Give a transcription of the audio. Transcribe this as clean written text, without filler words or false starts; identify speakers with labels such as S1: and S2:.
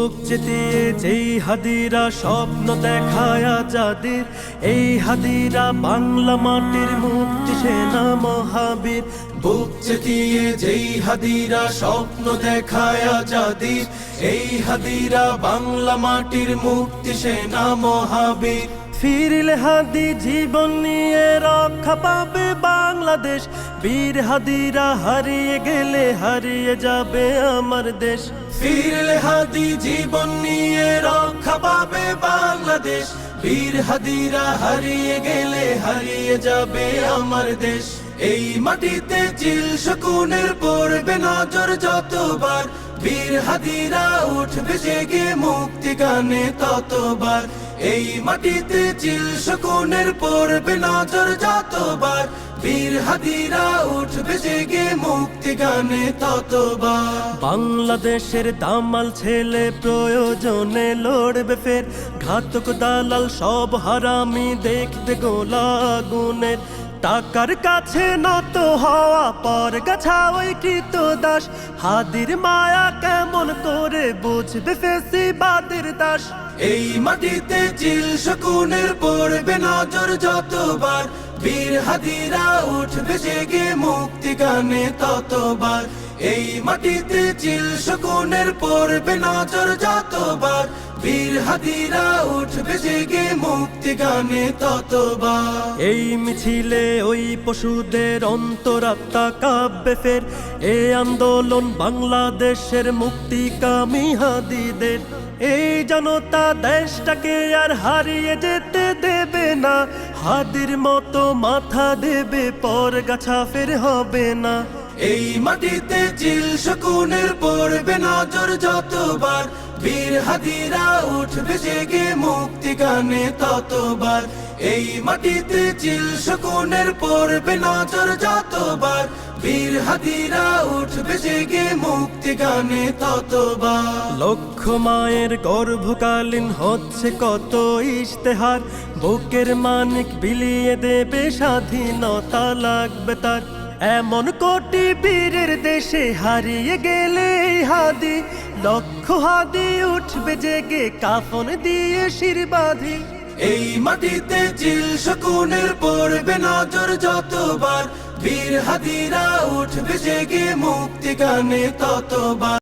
S1: বুক চেতিয়ে যেই হাদিরা স্বপ্ন দেখায় আজাদের, এই হাদিরা বাংলা মাটির মুক্তি সেনা মহাবীর।
S2: বুক চেতিয়ে যেই হাদিরা স্বপ্ন দেখায় আজাদের, এই হাদিরা বাংলা মাটির মুক্তি সেনা মহাবীর।
S1: ফিরলে হাদি জীবন নিয়ে রক্ষা পাবে বাংলাদেশ, বীর হাদিরা হারিয়ে গেলে হারিয়ে যাবে আমার দেশ।
S2: ফিরলে হাদি জীবন নিয়ে রক্ষা পাবে বাংলাদেশ, বীর হাদিরা হারিয়ে গেলে হারিয়ে যাবে আমার দেশ। এই মাটিতে চিল শকুনের পড়বে নজর যতবার, বীর হাদিরা উঠবে জেগে মুক্তি গানে ততবার। এই মাটিতে চিল শকুনের পড়বে নজর যতবার, বীর হাদিরা উঠবে জেগে মুক্তি গানে ততবার।
S1: বাংলাদেশের দামাল ছেলে প্রয়োজনে লড়বে ফের, ঘাতক দালাল সব হারামি দেখবে গোলা আগুনের। টাকার কাছে নত হওয়া পর গাছা ওই কৃত দাস, হাদির মায়া কেমন করে বুঝবে ফেসিবাদের দাস।
S2: এই মাটিতে চিল শকুনের পড়বে নজর যতবার, বীর হাদিরা উঠবে জেগে মুক্তি গানে ততবার। এই মাটিতে চিল শকুনের পড়বে নজর যতবার, বীর হাদিরা উঠবে জেগে মুক্তি গানে ততবার।
S1: এই মিছিলে ওই পশুদের অন্তরাত্মা কাঁপবে ফের, এই আন্দোলন বাংলাদেশের মুক্তিকামী হাদিদের। এই জনতা দেশটাকে আর হারিয়ে যেতে দেবে না, হাদির মতো মাথা দেবে পর গাছা ফের হবে না।
S2: এই মাটিতে চিল শকুনের পড়বে নজর যতবার, বীর হাদিরা উঠবে জেগে মুক্তি গানে ততবার। এই মাটিতে চিল শকুনের পড়বে নজর যতবার, বীর হাদিরা উঠবে জেগে মুক্তি গানে ততবার।
S1: লক্ষ মায়ের গর্ভকালীন হচ্ছে কত ইশতেহার, বুকের মানিক বিলিয়ে দেবে স্বাধীনতা লাগবে তার। এমন কোটি বীরের দেশে হারিয়ে গেলে হাদি, লক্ষ হাদি উঠবে জেগে কাফন দিয়ে শির বাঁধি।
S2: এই মাটিতে চিল শকুনের পড়বে নজর যতবার, বীর হাদিরা উঠবে জেগে মুক্তি গানে ততবার।